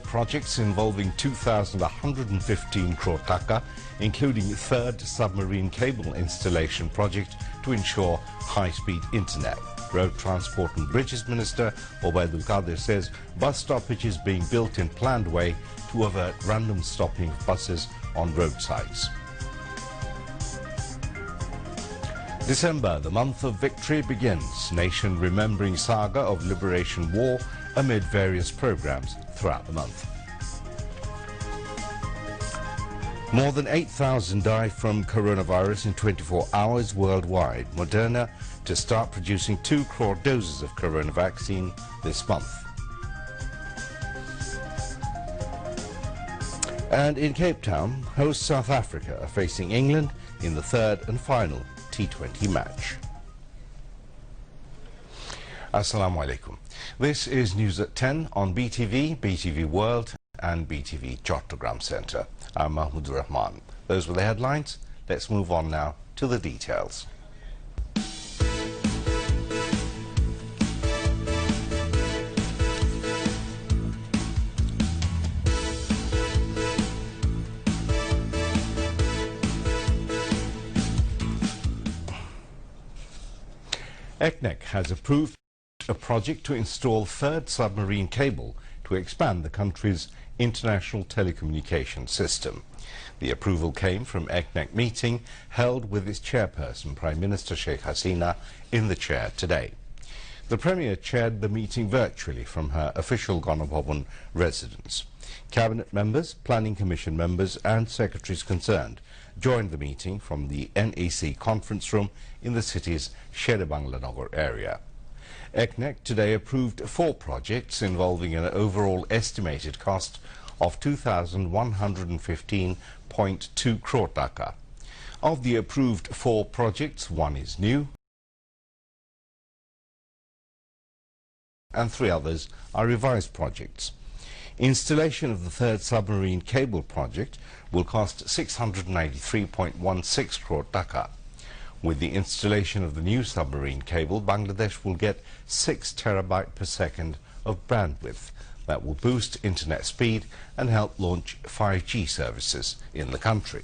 projects involving 2,115 crore taka, including third submarine cable installation project to ensure high-speed internet. Road Transport and Bridges Minister Obaidul Qadir says bus stoppage is being built in planned way to avert random stopping of buses on roadsides. December, the month of victory begins, nation remembering saga of liberation war amid various programs throughout the month. More than 8,000 died from coronavirus in 24 hours worldwide. Moderna to start producing 2 crore doses of corona vaccine this month. And in Cape Town, host South Africa are facing England in the third and final T20 match. Assalamu alaikum. This is News at 10 on BTV, BTV World and BTV Chattogram Centre. I'm Mahmoud Rahman. Those were the headlines. Let's move on now to the details. ECNEC has approved a project to install third submarine cable to expand the country's international telecommunication system. The approval came from ECNEC meeting held with its chairperson, Prime Minister Sheikh Hasina, in the chair today. The Premier chaired the meeting virtually from her official Ganabhavan residence. Cabinet members, Planning Commission members and secretaries concerned joined the meeting from the NEC conference room in the city's Sher-e-Banglanagar area. ECNEC today approved 4 projects involving an overall estimated cost of 2,115.2 crore taka. Of the approved 4 projects, 1 is new and 3 others are revised projects. Installation of the third submarine cable project will cost 693.16 crore taka. With the installation of the new submarine cable, Bangladesh will get 6 terabyte per second of bandwidth that will boost internet speed and help launch 5G services in the country.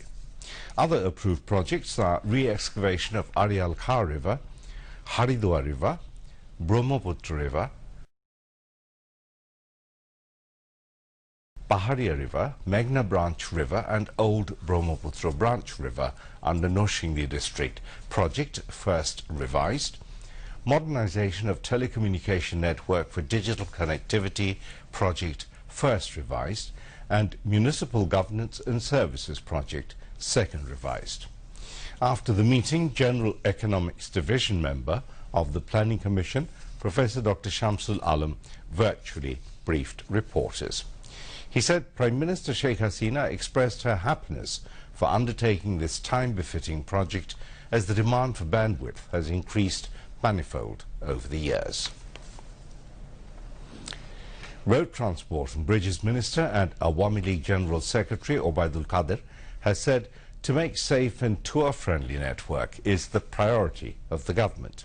Other approved projects are re-excavation of Arial Kha River, Haridwar River, Brahmaputra River, Paharia River, Meghna Branch River and Old Brahmaputra Branch River under Noshingdi district. Project first revised. Modernization of telecommunication network for digital connectivity. Project first revised. And Municipal Governance and Services Project second revised. After the meeting, General Economics Division member of the Planning Commission, Professor Dr. Shamsul Alam, virtually briefed reporters. He said Prime Minister Sheikh Hasina expressed her happiness for undertaking this time-befitting project as the demand for bandwidth has increased manifold over the years. Road Transport and Bridges Minister and Awami League General Secretary Obaidul Qadir has said to make safe and tour-friendly network is the priority of the government.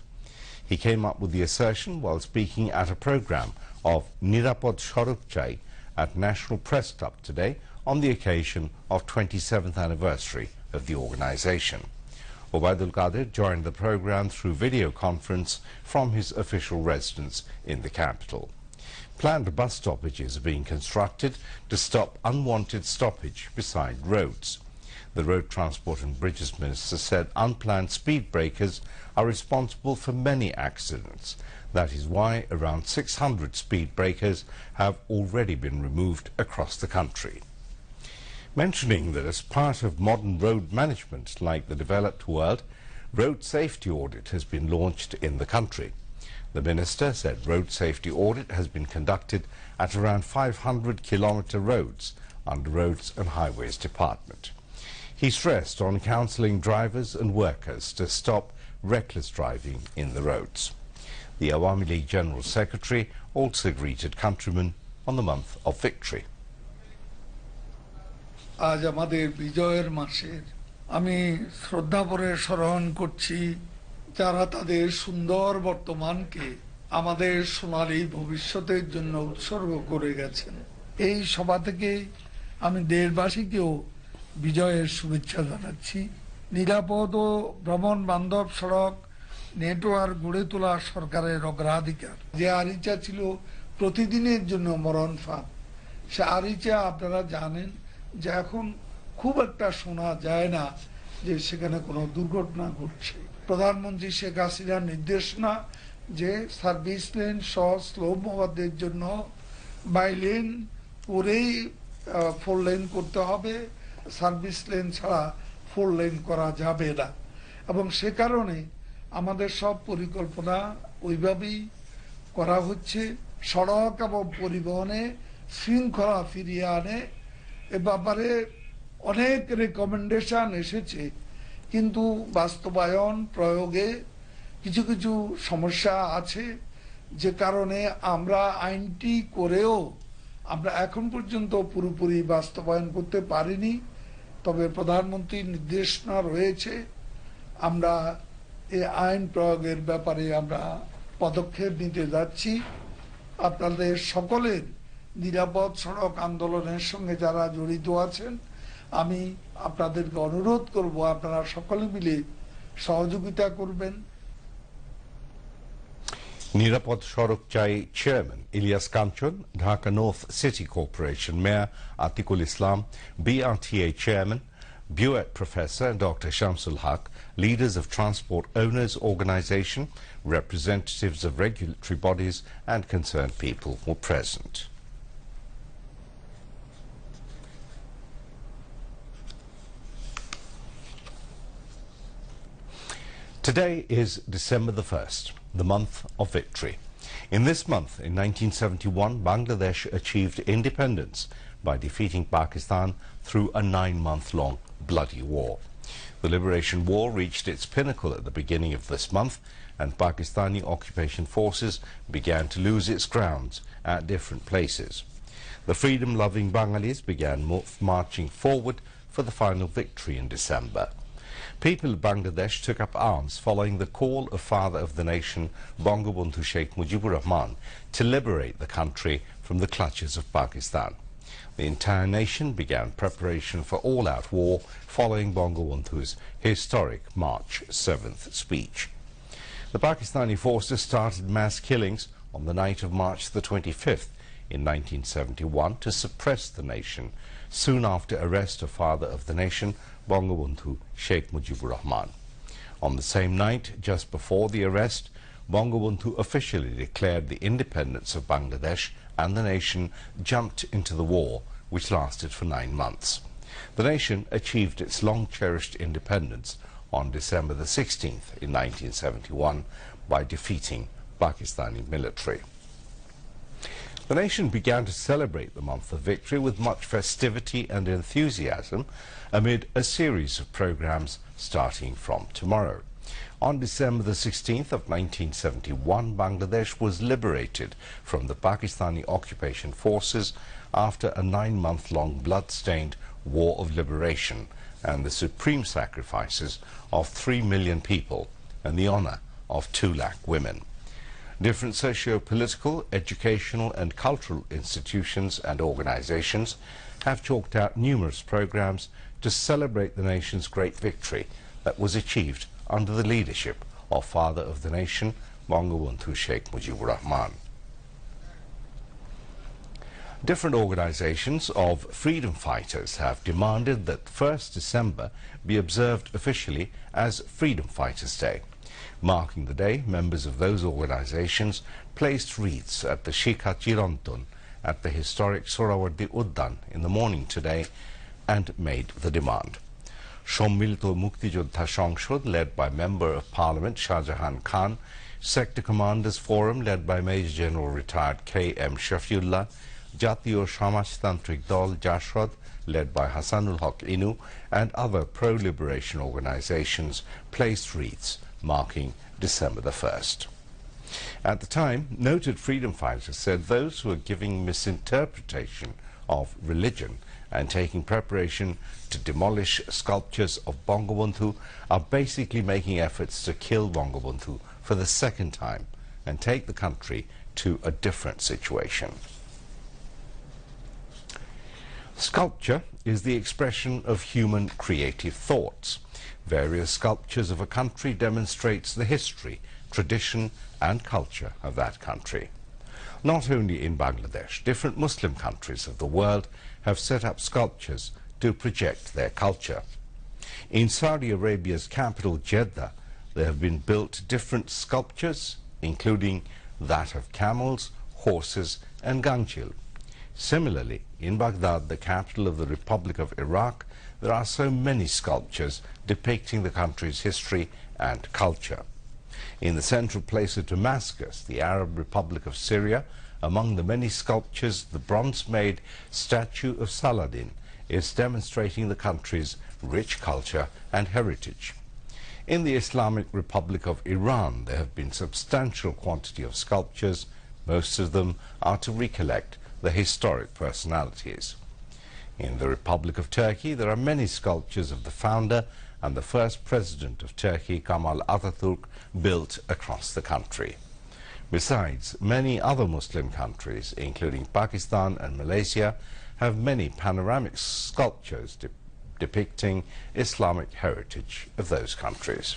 He came up with the assertion while speaking at a program of Nirapod Shoruk Chai at National Press Club today on the occasion of 27th anniversary of the organization. Obaidul Qadir joined the program through video conference from his official residence in the capital. Planned bus stoppages are being constructed to stop unwanted stoppage beside roads. The Road Transport and Bridges Minister said unplanned speed breakers are responsible for many accidents. That is why around 600 speed breakers have already been removed across the country. Mentioning that as part of modern road management like the developed world, road safety audit has been launched in the country. The minister said road safety audit has been conducted at around 500-kilometer roads under Roads and Highways Department. He stressed on counselling drivers and workers to stop reckless driving in the roads. The Awami League General Secretary also greeted countrymen on the month of victory. আজ আমাদের বিজয়ের মাসের আমি শ্রদ্ধা ভরে স্মরণ করছি যারা তাদের সুন্দর বর্তমানকে আমাদের সোনালী ভবিষ্যতের জন্য উৎসর্গ করে গেছেন। এই সভা থেকে আমি দেশবাসীকেও বিজয়ের শুভেচ্ছা জানাচ্ছি। নিরাপদ ও ভ্রমণ বান্ধব সড়ক নেটওয়ার্ক গড়ে তোলা সরকারের অগ্রাধিকার। যে আরিচা ছিল প্রতিদিনের জন্য মরণ ফাঁদ, সে আরিচা আপনারা জানেন যে এখন খুব একটা শোনা যায় না যে সেখানে কোনো দুর্ঘটনা ঘটছে। প্রধানমন্ত্রী শেখ হাসিনার নির্দেশনা যে সার্ভিস লেন সহ স্লো মোবাদের জন্য বাইলেন করেই 4 লেন করতে হবে, সার্ভিস লেন ছাড়া 4 লেন করা যাবে না। এবং সে কারণে আমাদের সব পরিকল্পনা ওইভাবেই করা হচ্ছে। সড়ক এবং পরিবহনে শৃঙ্খলা ফিরিয়ে আনে এ ব্যাপারে অনেক রেকমেন্ডেশন এসেছে, কিন্তু বাস্তবায়ন প্রয়োগে কিছু কিছু সমস্যা আছে, যে কারণে আমরা আইনটি করেও আমরা এখন পর্যন্ত পুরোপুরি বাস্তবায়ন করতে পারিনি। তবে প্রধানমন্ত্রীর নির্দেশনা রয়েছে, আমরা এই আইন প্রয়োগের ব্যাপারে আমরা পদক্ষেপ নিতে যাচ্ছি। আপনাদের সকলের নিরাপদ সড়ক আন্দোলনের সঙ্গে যারা জড়িত আছেন, আমি আপনাদেরকে অনুরোধ করব আপনারা সকলে মিলে সহযোগিতা করবেন। নিরাপদ সড়ক চাই chairman Ilias Kanchan, Dhaka north city corporation mayor Atiqul Islam, BRTA chairman, Buet Professor Dr. Shamsul Haq, leaders of transport owners organisation, representatives of regulatory bodies and concerned people were present. Today is December the 1st, the month of victory. In this month, in 1971, Bangladesh achieved independence by defeating Pakistan through a 9-month-long bloody war. The Liberation War reached its pinnacle at the beginning of this month, and Pakistani occupation forces began to lose its grounds at different places. The freedom-loving Bengalis began marching forward for the final victory in December. People of Bangladesh took up arms following the call of Father of the Nation, Bangabandhu Sheikh Mujibur Rahman, to liberate the country from the clutches of Pakistan. The entire nation began preparation for all-out war following Bangabandhu's historic March 7th speech. The Pakistani forces started mass killings on the night of March the 25th in 1971 to suppress the nation, soon after arrest of Father of the Nation, Bangabandhu Sheikh Mujibur Rahman. On the same night, just before the arrest, Bangabandhu officially declared the independence of Bangladesh, and the nation jumped into the war, which lasted for 9 months. The nation achieved its long-cherished independence on December the 16th in 1971 by defeating Pakistani military. The nation began to celebrate the month of victory with much festivity and enthusiasm amid a series of programs starting from tomorrow. On December the 16th of 1971, Bangladesh was liberated from the Pakistani occupation forces after a 9-month-long blood-stained war of liberation and the supreme sacrifices of 3 million people and the honor of 2 lakh women. Different socio-political, educational and cultural institutions and organizations have chalked out numerous programs to celebrate the nation's great victory that was achieved under the leadership of Father of the Nation, Bangabandhu Sheikh Mujibur Rahman. Different organizations of freedom fighters have demanded that 1st December be observed officially as Freedom Fighters Day. Marking the day, members of those organizations placed wreaths at the Shikha Chirantun at the historic Sohrawardi Uddan in the morning today and made the demand. Sommilito Muktijoddha সংসদ, led by Member of Parliament Shahjahan Khan, Sector Commanders Forum, led by Major General retired K.M. Shafiullah, Jatiyo Samajtantrik Dol Jashod, led by Hasanul Haq Inu, and other pro-liberation organizations placed wreaths marking December the 1st. At the time, noted freedom fighters said those who are giving misinterpretation of religion and taking preparation to demolish sculptures of Bangabandhu are basically making efforts to kill Bangabandhu for the second time and take the country to a different situation. Sculpture is the expression of human creative thoughts. Various sculptures of a country demonstrates the history, tradition and culture of that country. Not only in Bangladesh, different Muslim countries of the world have set up sculptures to project their culture. In Saudi Arabia's capital Jeddah, there have been built different sculptures, including that of camels, horses and ganjil. Similarly, in Baghdad, the capital of the Republic of Iraq, there are so many sculptures depicting the country's history and culture. In the central place of Damascus, the Arab Republic of Syria, among the many sculptures, the bronze-made statue of Saladin is demonstrating the country's rich culture and heritage. In the Islamic Republic of Iran, there have been substantial quantity of sculptures. Most of them are to recollect the historic personalities. In the Republic of Turkey, there are many sculptures of the founder and the first president of Turkey, Kemal Atatürk, built across the country. Besides, many other Muslim countries, including Pakistan and Malaysia, have many panoramic sculptures depicting Islamic heritage of those countries.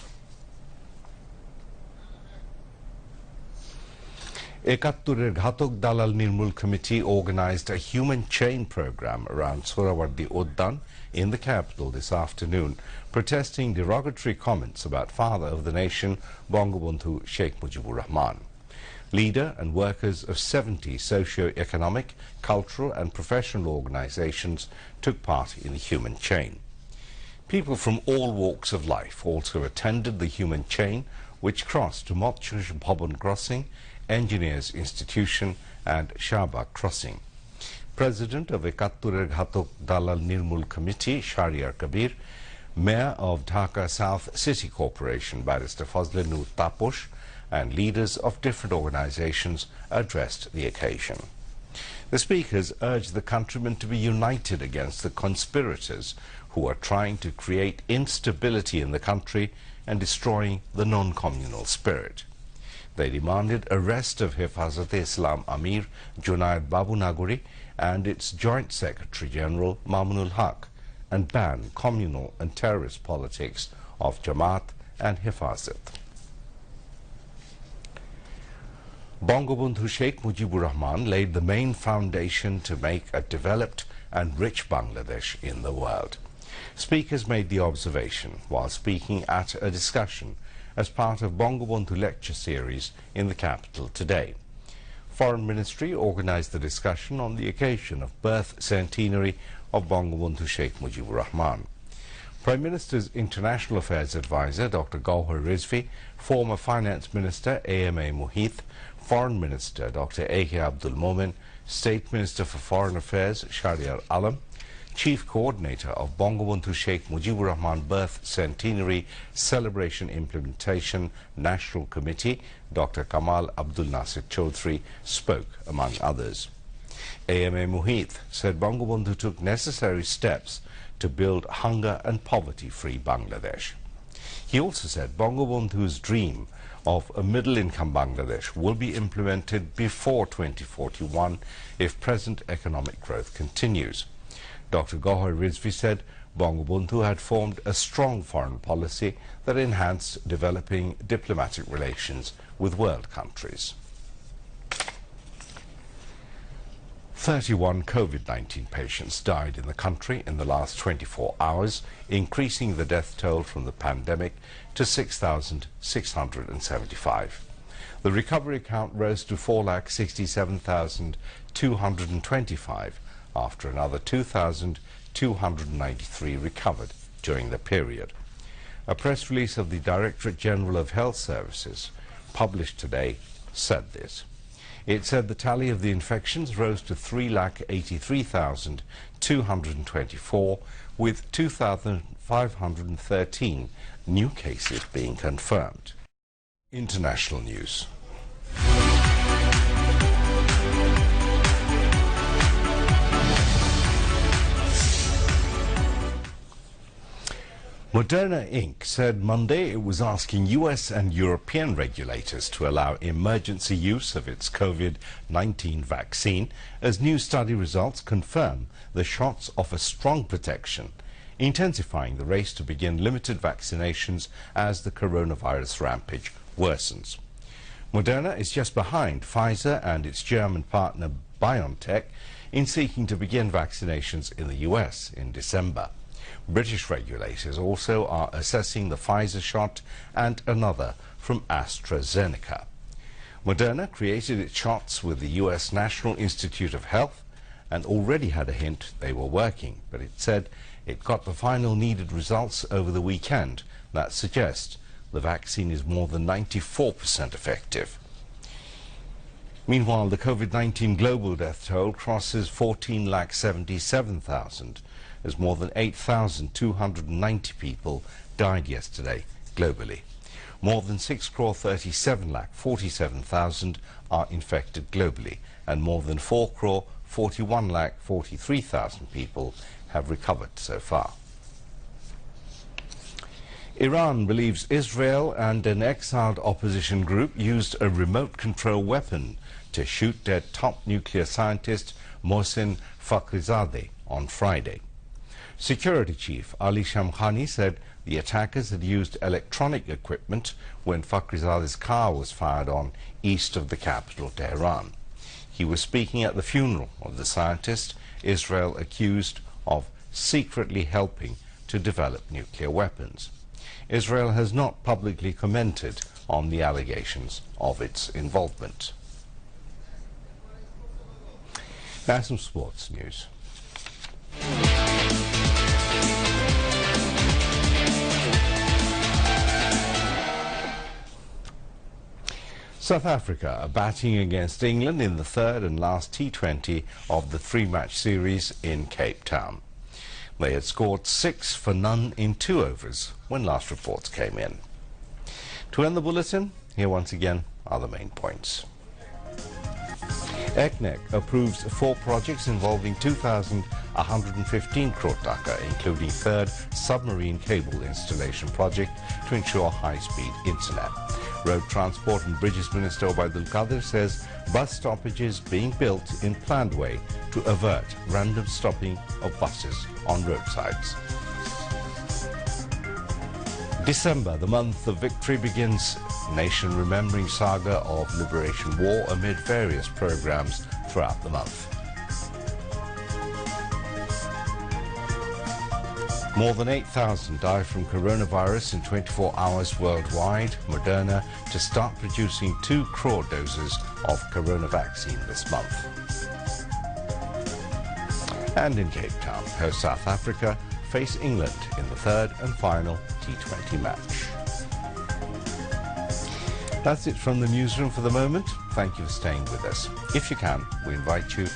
Ekatturer Ghatok Dalal Nirmul Committee organized a human chain program around Sohrawardi Uddan in the capital this afternoon, protesting derogatory comments about father of the nation, Bangabandhu Sheikh Mujibur Rahman. Leader and workers of 70 socio-economic, cultural and professional organizations took part in the human chain. People from all walks of life also attended the human chain, which crossed to Motchush Bhaban Crossing, Engineers Institution and Shahbag Crossing. President of Ekatturer Ghatok Dalal Nirmul Committee, Shahriar Kabir, Mayor of Dhaka South City Corporation, Barrister Fazle Nur Taposh, and leaders of different organizations addressed the occasion. The speakers urged the countrymen to be united against the conspirators who are trying to create instability in the country and destroying the non-communal spirit. They demanded arrest of Hifazat-e-Islam Amir Junaid Babu Nagori and its Joint Secretary General Mamunul Haq and ban communal and terrorist politics of Jamaat and Hifazat. Bangabandhu Sheikh Mujibur Rahman laid the main foundation to make a developed and rich Bangladesh in the world. Speakers made the observation while speaking at a discussion as part of Bangabandhu lecture series in the capital today. Foreign Ministry organized the discussion on the occasion of birth centenary of Bangabandhu Sheikh Mujibur Rahman. Prime Minister's International Affairs Advisor Dr. Gauhar Rizvi, former Finance Minister A.M.A. Mohith, Foreign Minister Dr. A.K. Abdul Momen, State Minister for Foreign Affairs Shahriar Alam, Chief Coordinator of Bangabandhu Sheikh Mujibur Rahman Birth Centenary Celebration Implementation National Committee, Dr. Kamal Abdul Nasir Chaudhry, spoke among others. A.M.A. Mohith said Bangabandhu took necessary steps to build hunger and poverty-free Bangladesh. He also said Bangabandhu's dream of a middle-income Bangladesh will be implemented before 2041 if present economic growth continues. Dr. Gauhar Rizvi said Bangabandhu had formed a strong foreign policy that enhanced developing diplomatic relations with world countries. 31 COVID-19 patients died in the country in the last 24 hours, increasing the death toll from the pandemic to 6,675. The recovery count rose to 4,67,225 after another 2,293 recovered during the period. A press release of the Directorate General of Health Services published today said this. It said the tally of the infections rose to 3,83,224, with 2,513 new cases being confirmed. International news. Moderna Inc. said Monday it was asking US and European regulators to allow emergency use of its COVID-19 vaccine as new study results confirm the shots offer strong protection, intensifying the race to begin limited vaccinations as the coronavirus rampage worsens. Moderna is just behind Pfizer and its German partner BioNTech in seeking to begin vaccinations in the US in December. British regulators also are assessing the Pfizer shot and another from AstraZeneca. Moderna created its shots with the US National Institute of Health and already had a hint they were working, but it said it got the final needed results over the weekend that suggest the vaccine is more than 94% effective. Meanwhile, the COVID-19 global death toll crosses 14,77,000 as more than 8,290 people died yesterday globally. More than 6,37,47,000 are infected globally, and more than 4,41,43,000 people have recovered so far. Iran believes Israel and an exiled opposition group used a remote control weapon to shoot dead top nuclear scientist Mohsen Fakhrizadeh on Friday. Security Chief Ali Shamkhani said the attackers had used electronic equipment when Fakhrizadeh's car was fired on east of the capital, Tehran. He was speaking at the funeral of the scientist Israel accused of secretly helping to develop nuclear weapons. Israel has not publicly commented on the allegations of its involvement. Now some sports news. South Africa are batting against England in the third and last T20 of the three-match series in Cape Town. They had scored 6 for none in 2 overs when last reports came in. To end the bulletin, here once again are the main points. ECNEC approves 4 projects involving 2,115 crore taka, including third submarine cable installation project to ensure high-speed internet. Road Transport and Bridges Minister Obaidul Qadir says bus stoppages being built in planned way to avert random stopping of buses on roadsides. December, the month of victory, begins nation remembering saga of Liberation War amid various programs throughout the month. More than 8,000 die from coronavirus in 24 hours worldwide. Moderna to start producing 2 crore doses of corona vaccine this month. And in Cape Town, host South Africa face England in the third and final T20 match. That's it from the newsroom for the moment. Thank you for staying with us. If you can, we invite you